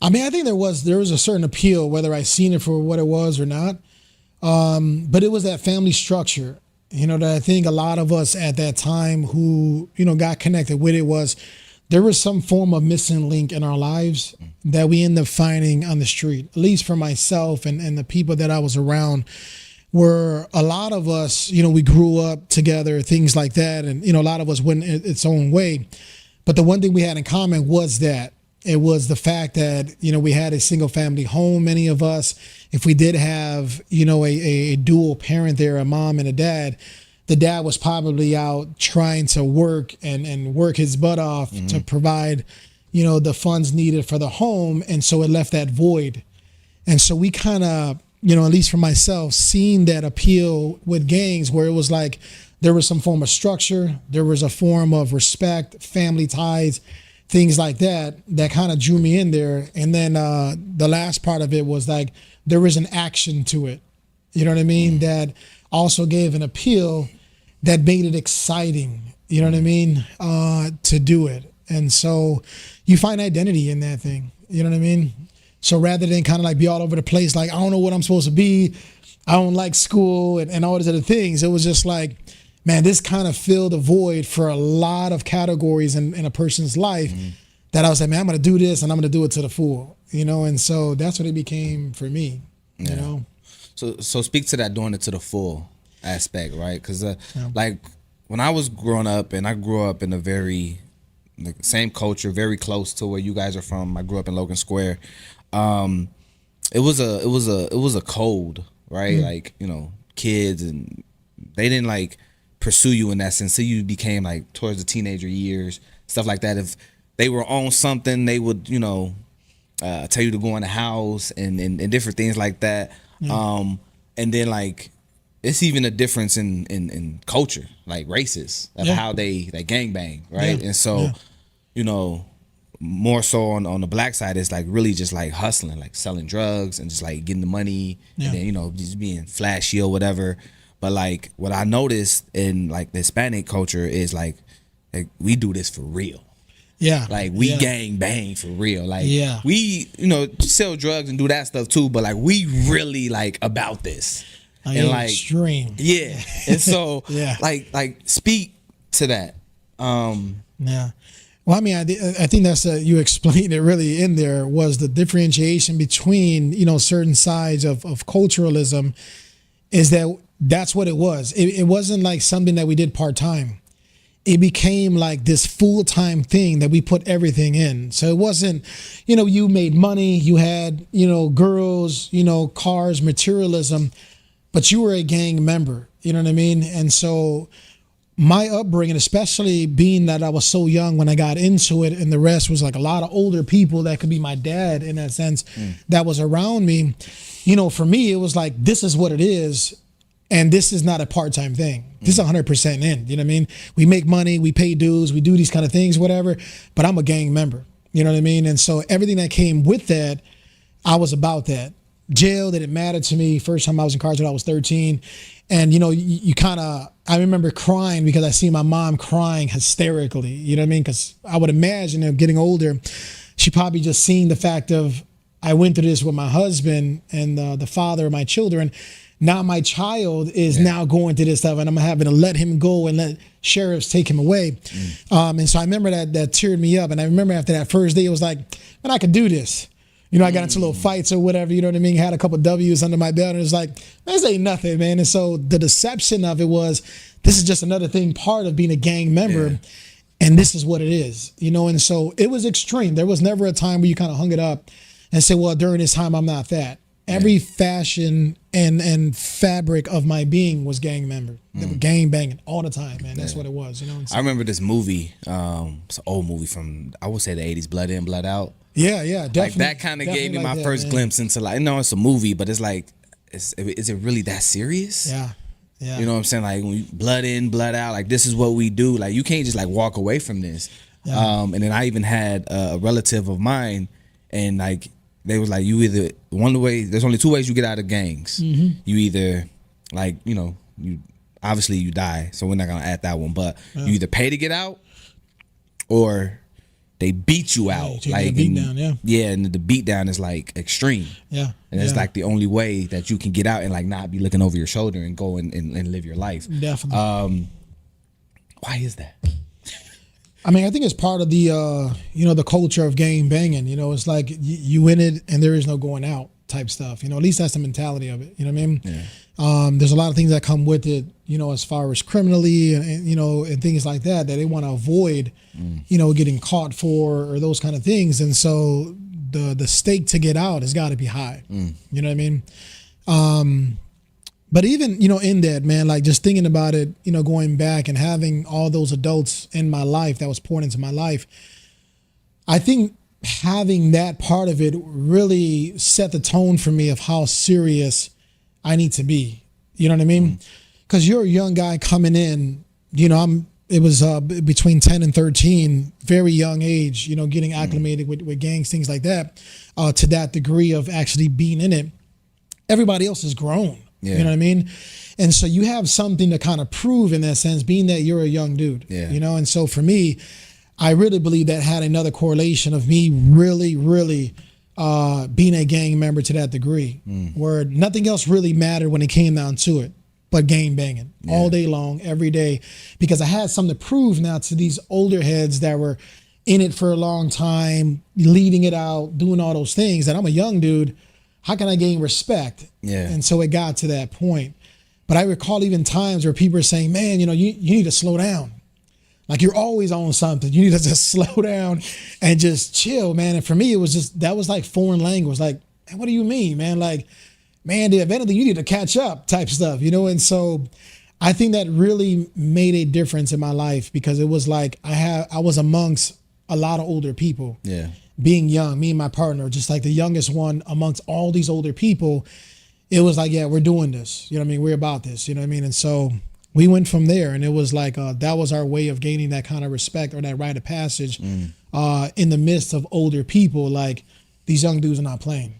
I mean, I think there was a certain appeal, whether I seen it for what it was or not. But it was that family structure, that I think a lot of us at that time who, got connected with it was there was some form of missing link in our lives that we end up finding on the street, at least for myself and the people that I was around, where a lot of us, we grew up together, things like that. And, a lot of us went its own way. But the one thing we had in common was that it was the fact that, we had a single family home, many of us. If we did have, a dual parent there, a mom and a dad, the dad was probably out trying to work and work his butt off to provide, the funds needed for the home. And so it left that void. And so we kind of, at least for myself, seen that appeal with gangs where it was like there was some form of structure, there was a form of respect, family ties, things like that kind of drew me in there. And then the last part of it was like there was an action to it, you know what I mean, that also gave an appeal that made it exciting, you know what I mean, to do it. And so you find identity in that thing, you know what I mean? So rather than kind of like be all over the place, like, I don't know what I'm supposed to be, I don't like school and all these other things, it was just like, man, this kind of filled a void for a lot of categories in a person's life that I was like, man, I'm going to do this and I'm going to do it to the full, and so that's what it became for me, you know? So speak to that doing it to the full aspect, right? Because like when I was growing up, and I grew up in a very same culture, very close to where you guys are from. I grew up in Logan Square. It was a code, right? Like, kids, and they didn't like pursue you in that sense. So you became like towards the teenager years, stuff like that. If they were on something, they would, tell you to go in the house and different things like that. And then like, it's even a difference in culture, like races of how they gangbang, right? And so, more so on the black side, it's like really just like hustling, like selling drugs and just like getting the money and then, just being flashy or whatever. But like what I noticed in like the Hispanic culture is like we do this for real. Yeah. Like we gang bang for real. Like Yeah. we, sell drugs and do that stuff too, but like we really like about this. And like extreme. Yeah. And so Yeah. like speak to that. Yeah. Well, I mean, I think that's you explained it really in there was the differentiation between, certain sides of culturalism is that's what it was. It wasn't like something that we did part-time. It became like this full-time thing that we put everything in. So it wasn't, you made money, you had, girls, cars, materialism, but you were a gang member, you know what I mean? And so my upbringing, especially being that I was so young when I got into it, and the rest was like a lot of older people that could be my dad in that sense that was around me, for me, it was like, this is what it is. And this is not a part-time thing. This is 100% in, you know what I mean? We make money, we pay dues, we do these kind of things, whatever, but I'm a gang member, you know what I mean? And so everything that came with that, I was about that. Jail didn't matter to me. First time I was incarcerated, I was 13. And, you kind of, I remember crying because I see my mom crying hysterically, you know what I mean? Because I would imagine getting older, she probably just seen the fact of, I went through this with my husband and the father of my children. Now my child is now going through this stuff, and I'm having to let him go and let sheriffs take him away. And so I remember that teared me up. And I remember after that first day, it was like, man, I could do this. I got into little fights or whatever, you know what I mean? Had a couple of W's under my belt, and it was like, this ain't nothing, man. And so the deception of it was, this is just another thing, part of being a gang member. And this is what it is, And so it was extreme. There was never a time where you kind of hung it up and said, well, during this time, I'm not that. Every fashion and fabric of my being was gang member. They were gang banging all the time, man. That's what it was, I remember this movie. It's an old movie from, I would say, the 80s, Blood In, Blood Out. Yeah, definitely. Like that kind of gave me like my first glimpse into like, it's a movie, but it's like, is it really that serious? Yeah. You know what I'm saying? Like when blood in, blood out, like this is what we do. Like you can't just like walk away from this. And then I even had a relative of mine, and like, they was like, you either there's only two ways you get out of gangs. You either like, you obviously you die, so we're not gonna add that one, but you either pay to get out or they beat you out. you take Like the beat and- down, yeah. Yeah, and the beat down is like extreme. Yeah. And it's yeah. like the only way that you can get out and like not be looking over your shoulder and go and live your life. Definitely. Why is that? I mean, I think it's part of the the culture of gang banging. You know, it's like you in it and there is no going out type stuff. You know, at least that's the mentality of it. You know what I mean? Yeah. There's a lot of things that come with it. You know, as far as criminally and and things like that they want to avoid. Getting caught for or those kind of things. And so the stake to get out has got to be high. You know what I mean? But even, in that, man, like just thinking about it, going back and having all those adults in my life that was poured into my life, I think having that part of it really set the tone for me of how serious I need to be. You know what I mean? Because you're a young guy coming in, it was between 10 and 13, very young age, getting acclimated with gangs, things like that, to that degree of actually being in it. Everybody else is grown. Yeah. You know what I mean? And so you have something to kind of prove in that sense, being that you're a young dude. Yeah. And so for me, I really believe that had another correlation of me really, really being a gang member to that degree, where nothing else really mattered when it came down to it. But gang banging all day long, every day, because I had something to prove now to these older heads that were in it for a long time, leading it out, doing all those things. And I'm a young dude. How can I gain respect? Yeah. And so it got to that point. But I recall even times where people are saying, man, you need to slow down. Like you're always on something. You need to just slow down and just chill, man. And for me, it was that was like foreign language. Like, what do you mean, man? Like, man, if anything, you need to catch up type stuff, And so I think that really made a difference in my life because it was like I was amongst a lot of older people. Yeah. Being young, me and my partner, just like the youngest one amongst all these older people, it was like, yeah, we're doing this. You know what I mean? We're about this. You know what I mean? And so we went from there, and it was like that was our way of gaining that kind of respect or that rite of passage in the midst of older people. Like these young dudes are not playing.